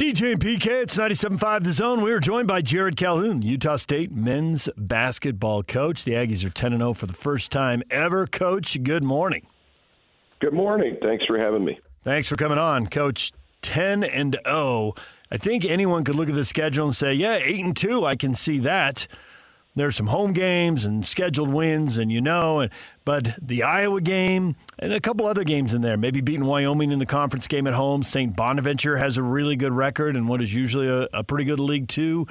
DJ and PK, it's 97.5 The Zone. We were joined by Jerrod Calhoun, Utah State men's basketball coach. The Aggies are 10-0 for the first time ever. Coach, good morning. Good morning. Thanks for having me. Thanks for coming on. Coach, 10-0. I think anyone could look at the schedule and say, yeah, 8-2, I can see that. There's some home games and scheduled wins, but the Iowa game and a couple other games in there, maybe beating Wyoming in the conference game at home. St. Bonaventure has a really good record and what is usually a pretty good league too.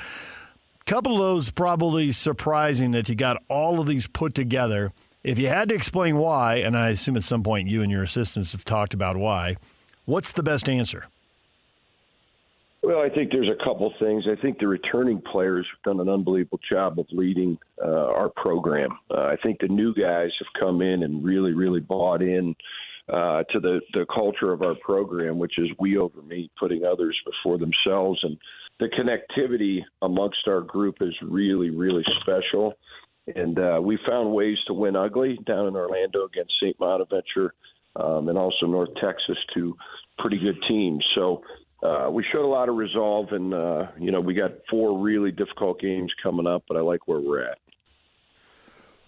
A couple of those probably surprising that you got all of these put together. If you had to explain why, and I assume at some point you and your assistants have talked about why, what's the best answer? Well, I think there's a couple things. I think the returning players have done an unbelievable job of leading our program. I think the new guys have come in and really, really bought in to the culture of our program, which is we over me, putting others before themselves. And the connectivity amongst our group is really, really special. And we found ways to win ugly down in Orlando against St. Bonaventure and also North Texas, two pretty good teams. So we showed a lot of resolve, and, we got 4 really difficult games coming up, but I like where we're at.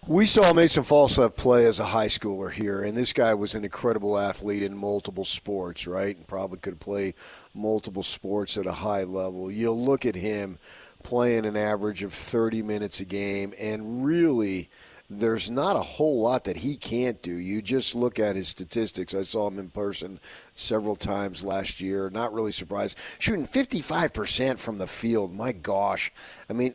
We saw Mason Falslev play as a high schooler here, and this guy was an incredible athlete in multiple sports, right? And probably could play multiple sports at a high level. You'll look at him playing an average of 30 minutes a game, and really there's not a whole lot that he can't do. You just look at his statistics. I saw him in person several times last year. Not really surprised. Shooting 55% from the field. My gosh. I mean,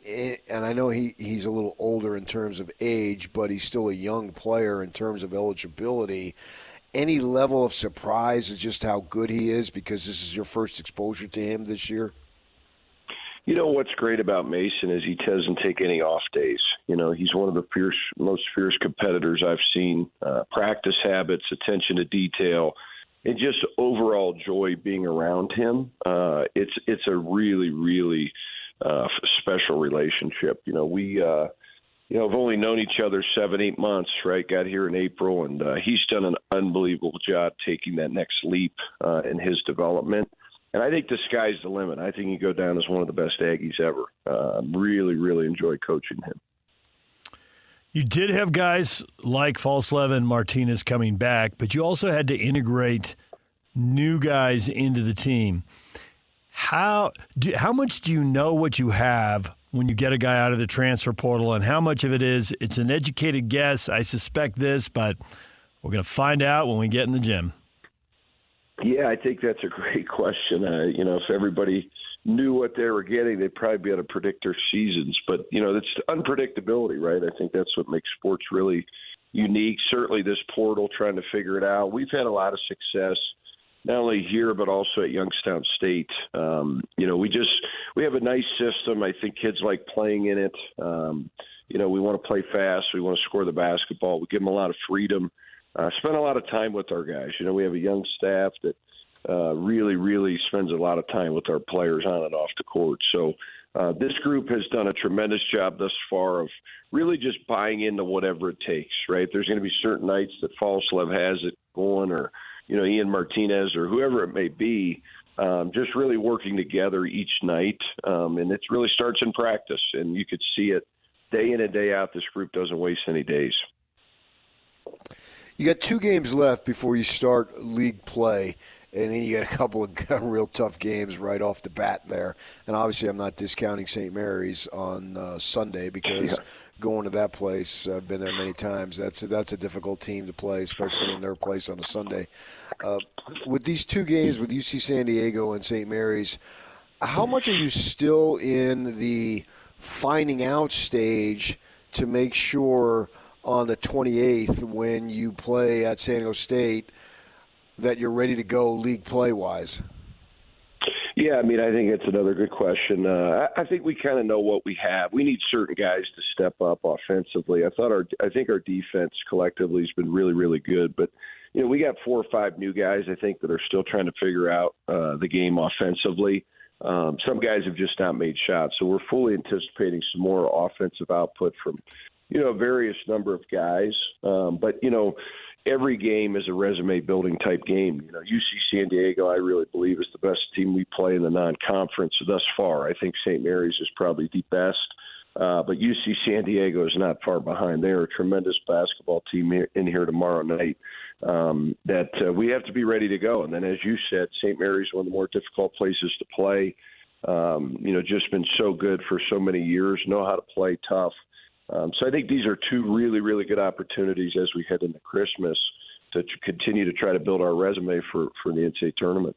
and I know he's a little older in terms of age, but he's still a young player in terms of eligibility. Any level of surprise is just how good he is because this is your first exposure to him this year? You know what's great about Mason is he doesn't take any off days. He's one of the most fierce competitors I've seen. Practice habits, attention to detail, and just overall joy being around him. It's a really, really special relationship. We have only known each other 7-8 months, right? Got here in April, and he's done an unbelievable job taking that next leap in his development. And I think the sky's the limit. I think he go down as one of the best Aggies ever. Really, really enjoy coaching him. You did have guys like Falslev and Martinez coming back, but you also had to integrate new guys into the team. How much do you know what you have when you get a guy out of the transfer portal, and how much of it is it's an educated guess, I suspect this, but we're going to find out when we get in the gym? Yeah, I think that's a great question. If everybody knew what they were getting, they'd probably be able to predict their seasons. But, it's unpredictability, right? I think that's what makes sports really unique. Certainly this portal, trying to figure it out. We've had a lot of success, not only here but also at Youngstown State. We have a nice system. I think kids like playing in it. We want to play fast. We want to score the basketball. We give them a lot of freedom. Spend a lot of time with our guys. We have a young staff that really, really spends a lot of time with our players on and off the court. So this group has done a tremendous job thus far of really just buying into whatever it takes, right? There's going to be certain nights that Falslev has it going, or, Ian Martinez or whoever it may be, just really working together each night. And it really starts in practice, and you could see it day in and day out. This group doesn't waste any days. You got 2 games left before you start league play, and then you got a couple of real tough games right off the bat there. And obviously I'm not discounting St. Mary's on Sunday because going to that place, I've been there many times, that's a difficult team to play, especially in their place on a Sunday. With these 2 games with UC San Diego and St. Mary's, how much are you still in the finding out stage to make sure on the 28th when you play at San Diego State that you're ready to go league play-wise? Yeah, I think it's another good question. I think we kind of know what we have. We need certain guys to step up offensively. I think our defense collectively has been really, really good. But, we got 4 or 5 new guys, I think, that are still trying to figure out the game offensively. Some guys have just not made shots. So we're fully anticipating some more offensive output from, various number of guys. But, every game is a resume-building type game. UC San Diego, I really believe, is the best team we play in the non-conference thus far. I think St. Mary's is probably the best, but UC San Diego is not far behind. They are a tremendous basketball team in here tomorrow night that we have to be ready to go. And then, as you said, St. Mary's is one of the more difficult places to play. Just been so good for so many years, know how to play tough. So I think these are two really, really good opportunities as we head into Christmas to continue to try to build our resume for the NCAA tournament.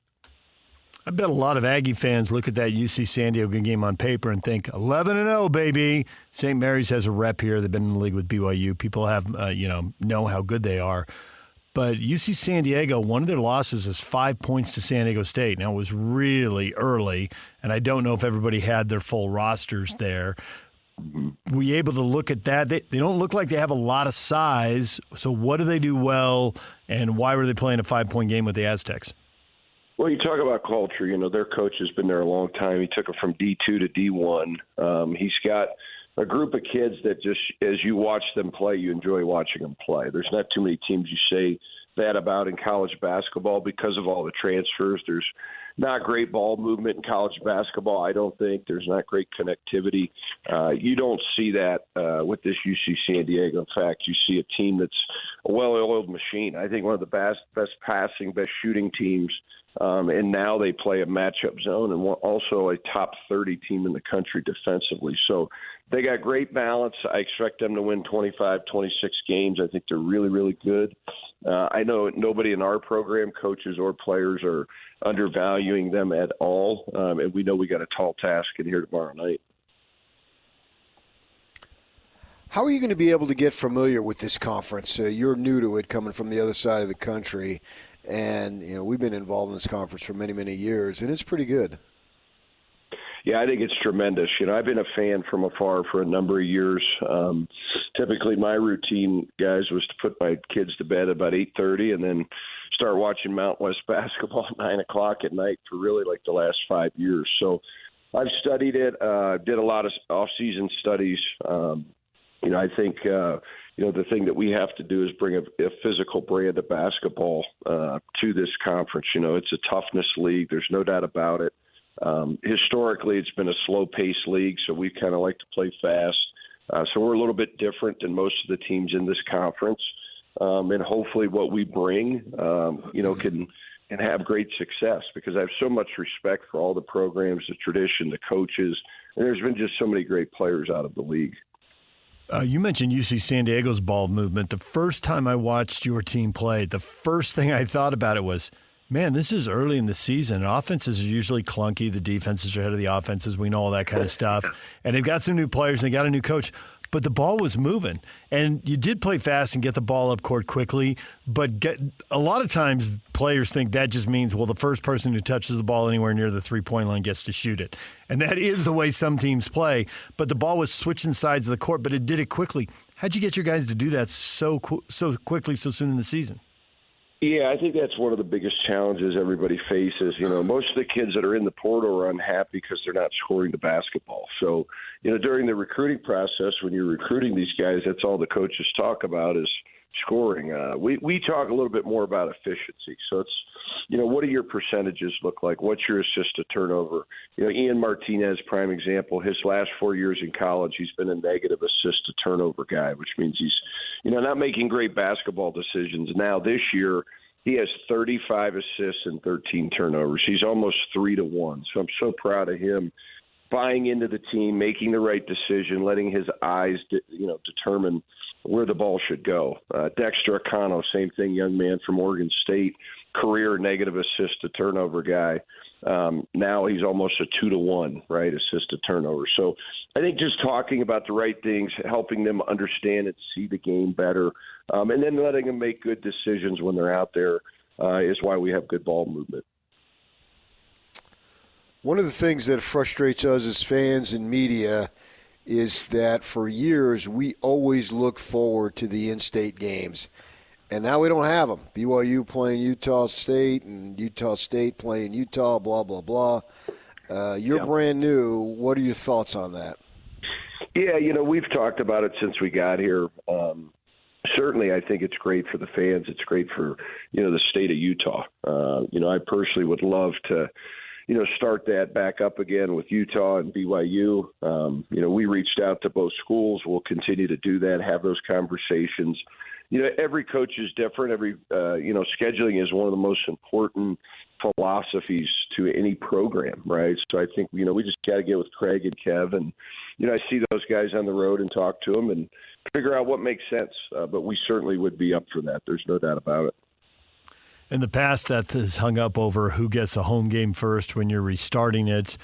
I bet a lot of Aggie fans look at that UC San Diego game on paper and think 11-0, baby. St. Mary's has a rep here. They've been in the league with BYU. People have, know how good they are. But UC San Diego, one of their losses is 5 points to San Diego State. Now, it was really early, and I don't know if everybody had their full rosters there. Were you able to look at that? They don't look like they have a lot of size. So what do they do well, and why were they playing a 5-point game with the Aztecs? Well, you talk about culture. Their coach has been there a long time. He took it from D2 to D1. He's got a group of kids that just, as you watch them play, you enjoy watching them play. There's not too many teams you say that about in college basketball because of all the transfers. There's not great ball movement in college basketball, I don't think. There's not great connectivity. You don't see that with this UC San Diego. In fact, you see a team that's a well-oiled machine. I think one of the best passing, best shooting teams. And now they play a matchup zone and also a top 30 team in the country defensively. So they got great balance. I expect them to win 25, 26 games. I think they're really, really good. I know nobody in our program, coaches or players, are undervaluing them at all. And we know we got a tall task in here tomorrow night. How are you going to be able to get familiar with this conference? You're new to it, coming from the other side of the country. And, we've been involved in this conference for many, many years, and it's pretty good. Yeah, I think it's tremendous. I've been a fan from afar for a number of years. Typically, my routine, guys, was to put my kids to bed about 8:30 and then start watching Mountain West basketball at 9 o'clock at night for really like the last 5 years. So I've studied it, did a lot of off-season studies. I think the thing that we have to do is bring a physical brand of basketball to this conference. It's a toughness league. There's no doubt about it. Historically, it's been a slow-paced league, so we kind of like to play fast. So we're a little bit different than most of the teams in this conference. And hopefully what we bring, can have great success, because I have so much respect for all the programs, the tradition, the coaches, and there's been just so many great players out of the league. You mentioned UC San Diego's ball movement. The first time I watched your team play, the first thing I thought about it was, man, this is early in the season. Offenses are usually clunky. The defenses are ahead of the offenses. We know all that kind of stuff. And they've got some new players, and they got a new coach. But the ball was moving. And you did play fast and get the ball up court quickly. But a lot of times players think that just means, well, the first person who touches the ball anywhere near the three-point line gets to shoot it. And that is the way some teams play. But the ball was switching sides of the court, but it did it quickly. How'd you get your guys to do that so quickly, so soon in the season? Yeah, I think that's one of the biggest challenges everybody faces. Most of the kids that are in the portal are unhappy because they're not scoring the basketball. So, during the recruiting process, when you're recruiting these guys, that's all the coaches talk about is scoring. We talk a little bit more about efficiency. So it's, what do your percentages look like? What's your assist to turnover? Ian Martinez, prime example, his last 4 years in college, he's been a negative assist to turnover guy, which means he's, not making great basketball decisions. Now this year, he has 35 assists and 13 turnovers. He's almost 3-1. So I'm so proud of him buying into the team, making the right decision, letting his eyes, determine where the ball should go. Dexter Acano, same thing, young man from Oregon State, career negative assist to turnover guy. Now he's almost a 2-1, right, assist to turnover. So I think just talking about the right things, helping them understand and see the game better, and then letting them make good decisions when they're out there is why we have good ball movement. One of the things that frustrates us as fans and media is that for years we always look forward to the in-state games. And now we don't have them. BYU playing Utah State and Utah State playing Utah, blah, blah, blah. You're brand new. What are your thoughts on that? Yeah, we've talked about it since we got here. certainly I think it's great for the fans. It's great for, the state of Utah. I personally would love to, start that back up again with Utah and BYU. We reached out to both schools. We'll continue to do that, have those conversations. Every coach is different. Scheduling is one of the most important philosophies to any program, right? So I think, we just got to get with Craig and Kev and, I see those guys on the road and talk to them and figure out what makes sense. But we certainly would be up for that. There's no doubt about it. In the past, that has hung up over who gets a home game first when you're restarting it,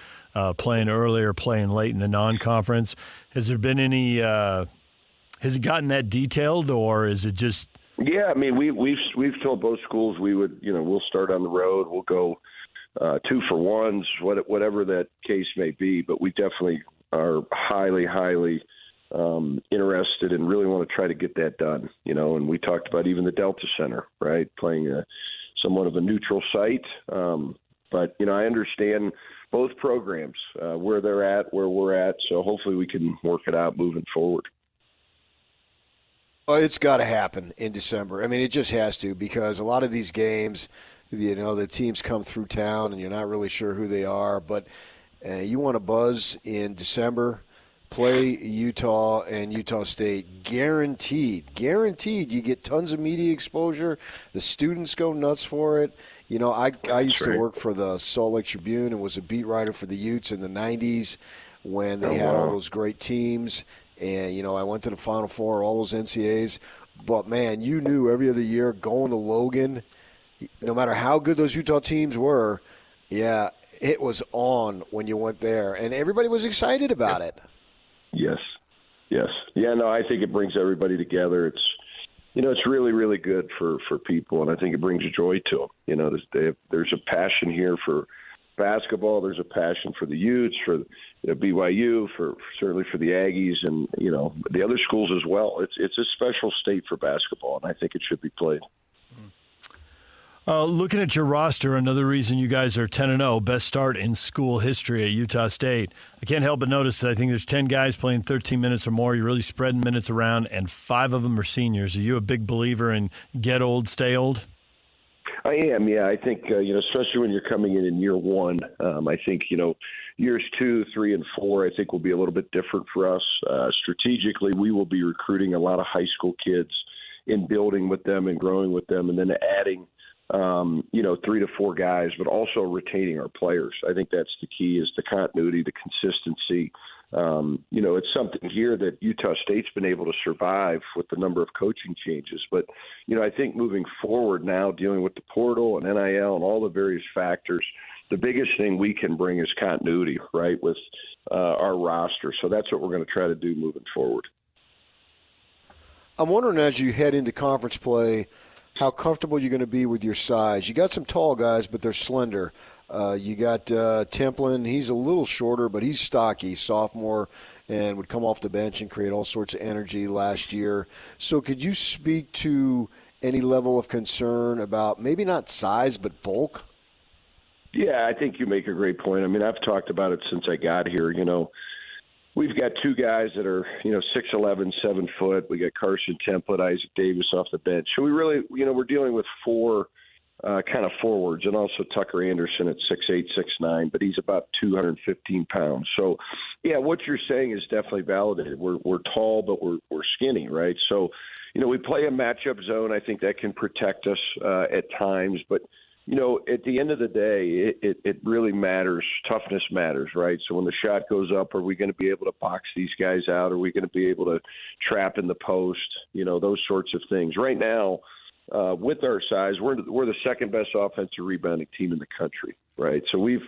playing early or playing late in the non-conference. Has there been any has it gotten that detailed, or is it just? Yeah, I mean, we've told both schools we would, we'll start on the road. We'll go 2-for-1s, whatever that case may be. But we definitely are highly interested and really want to try to get that done. And we talked about even the Delta Center, right, playing somewhat of a neutral site. But I understand both programs, where they're at, where we're at. So hopefully we can work it out moving forward. Well, it's got to happen in December. I mean, it just has to, because a lot of these games, the teams come through town and you're not really sure who they are. But you want to buzz in December, play Utah and Utah State. Guaranteed you get tons of media exposure. The students go nuts for it. I used to work for the Salt Lake Tribune and was a beat writer for the Utes in the 90s when they had all those great teams. And, I went to the Final Four, all those NCAAs. But, man, you knew every other year going to Logan, no matter how good those Utah teams were, yeah, it was on when you went there. And everybody was excited about it. Yes. Yeah, no, I think it brings everybody together. It's, it's really, really good for people, and I think it brings joy to them. There's a passion here for basketball. There's a passion for the Utes, for BYU, certainly for the Aggies, and the other schools as well. It's a special state for basketball, and I think it should be played. Looking at your roster, another reason you guys are 10-0, best start in school history at Utah State. I can't help but notice that I think there's 10 guys playing 13 minutes or more. You're really spreading minutes around, and 5 of them are seniors. Are you a big believer in get old, stay old? I am, yeah. I think, especially when you're coming in year one, I think, years 2, 3, and 4, I think will be a little bit different for us. Strategically, we will be recruiting a lot of high school kids in building with them and growing with them, and then adding 3 to 4 guys, but also retaining our players. I think that's the key, is the continuity, the consistency. It's something here that Utah State's been able to survive with the number of coaching changes. But, I think moving forward now, dealing with the portal and NIL and all the various factors, the biggest thing we can bring is continuity, right, with our roster. So that's what we're going to try to do moving forward. I'm wondering, as you head into conference play, how comfortable you're going to be with your size. You got some tall guys, but they're slender. You got Templin. He's a little shorter, but he's stocky, sophomore, and would come off the bench and create all sorts of energy last year. So could you speak to any level of concern about maybe not size but bulk? Yeah, I think you make a great point. I mean, I've talked about it since I got here. We've got 2 guys that are, 6'11", 7 foot. We got Carson Templin, Isaac Davis off the bench. So we really, we're dealing with 4 kind of forwards, and also Tucker Anderson at 6'8", 6'9", but he's about 215 pounds. So, yeah, what you're saying is definitely validated. We're tall, but we're skinny, right? So, we play a matchup zone. I think that can protect us at times, but at the end of the day, it really matters. Toughness matters, right? So when the shot goes up, are we going to be able to box these guys out? Are we going to be able to trap in the post? Those sorts of things. Right now, with our size, we're the second best offensive rebounding team in the country, right? So we've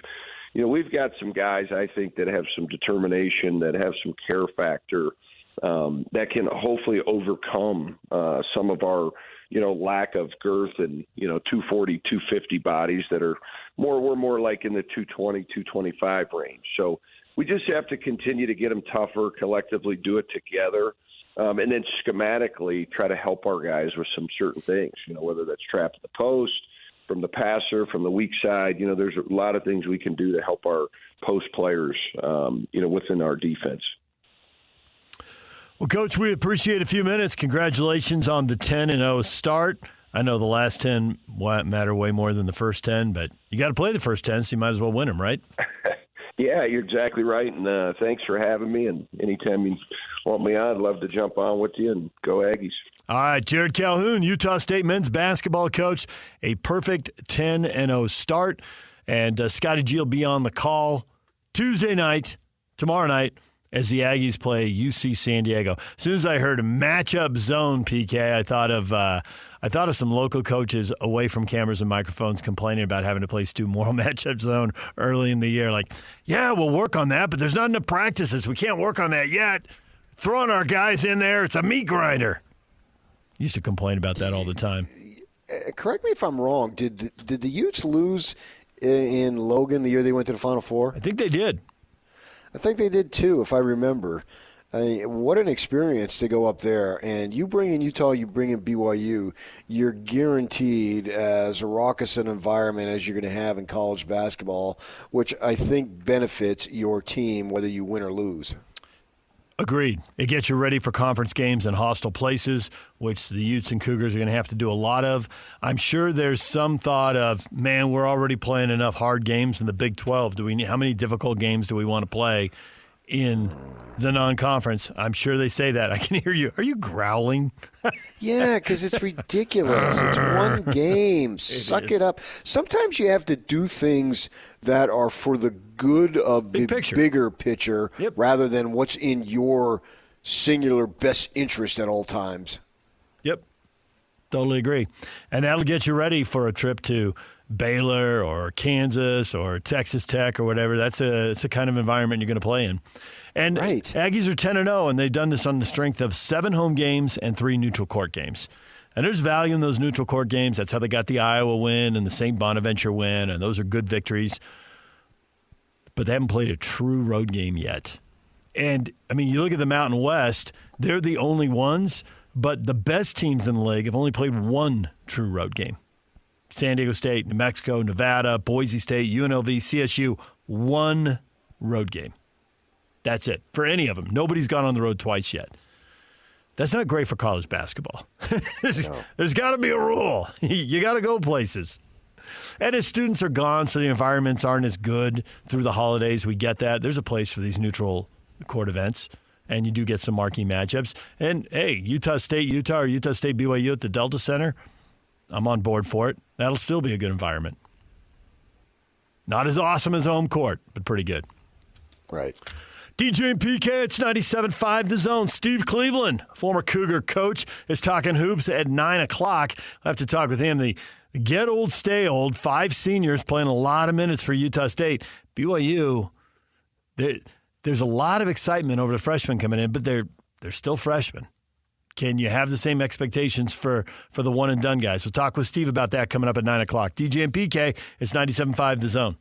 got some guys, I think, that have some determination, that have some care factor, that can hopefully overcome some of our lack of girth and, 240, 250 bodies that are we're more like in the 220, 225 range. So we just have to continue to get them tougher, collectively do it together, and then schematically try to help our guys with some certain things, whether that's trap at the post, from the passer, from the weak side. There's a lot of things we can do to help our post players, within our defense. Well, Coach, we appreciate a few minutes. Congratulations on the 10-0 start. I know the last 10 matter way more than the first 10, but you got to play the first 10, so you might as well win them, right? Yeah, you're exactly right, and thanks for having me. And anytime you want me on, I'd love to jump on with you, and go Aggies. All right, Jerrod Calhoun, Utah State men's basketball coach, a perfect 10-0 start. And Scotty G will be on the call Tuesday night, tomorrow night, as the Aggies play UC San Diego. As soon as I heard a matchup zone, PK, I thought of some local coaches away from cameras and microphones complaining about having to play Stu Morrill matchup zone early in the year. Like, yeah, we'll work on that, but there's not enough practices. We can't work on that yet. Throwing our guys in there, it's a meat grinder. Used to complain about that all the time. Correct me if I'm wrong. Did the Utes lose in Logan the year they went to the Final Four? I think they did. I think they did too, if I remember. What an experience to go up there. And you bring in Utah, you bring in BYU, you're guaranteed as raucous an environment as you're going to have in college basketball, which I think benefits your team whether you win or lose. Agreed. It gets you ready for conference games in hostile places, which the Utes and Cougars are going to have to do a lot of. I'm sure there's some thought of, man, we're already playing enough hard games in the Big 12. How many difficult games do we want to play in the non-conference? I'm sure they say that. I can hear you. Are you growling? Yeah, because it's ridiculous. It's one game. Suck it up. Sometimes you have to do things that are for the good of the bigger picture rather than what's in your singular best interest at all times. Yep. Totally agree. And that'll get you ready for a trip to Baylor or Kansas or Texas Tech or whatever. It's a kind of environment you're going to play in. And Aggies are 10-0, and they've done this on the strength of 7 home games and 3 neutral court games. And there's value in those neutral court games. That's how they got the Iowa win and the St. Bonaventure win, and those are good victories. But they haven't played a true road game yet. And, I mean, you look at the Mountain West, they're the only ones, but the best teams in the league have only played 1 true road game. San Diego State, New Mexico, Nevada, Boise State, UNLV, CSU, 1 road game. That's it for any of them. Nobody's gone on the road twice yet. That's not great for college basketball. There's got to be a rule. You got to go places. And as students are gone, so the environments aren't as good through the holidays, we get that. There's a place for these neutral court events, and you do get some marquee matchups. And, hey, Utah State, Utah, or Utah State, BYU at the Delta Center, I'm on board for it. That'll still be a good environment. Not as awesome as home court, but pretty good. Right. DJ and PK, it's 97.5 The Zone. Steve Cleveland, former Cougar coach, is talking hoops at 9 o'clock. I'll have to talk with him. The get old, stay old, 5 seniors playing a lot of minutes for Utah State. BYU, there's a lot of excitement over the freshmen coming in, but they're still freshmen. Can you have the same expectations for the one-and-done guys? We'll talk with Steve about that coming up at 9 o'clock. DJ and PK, it's 97.5 The Zone.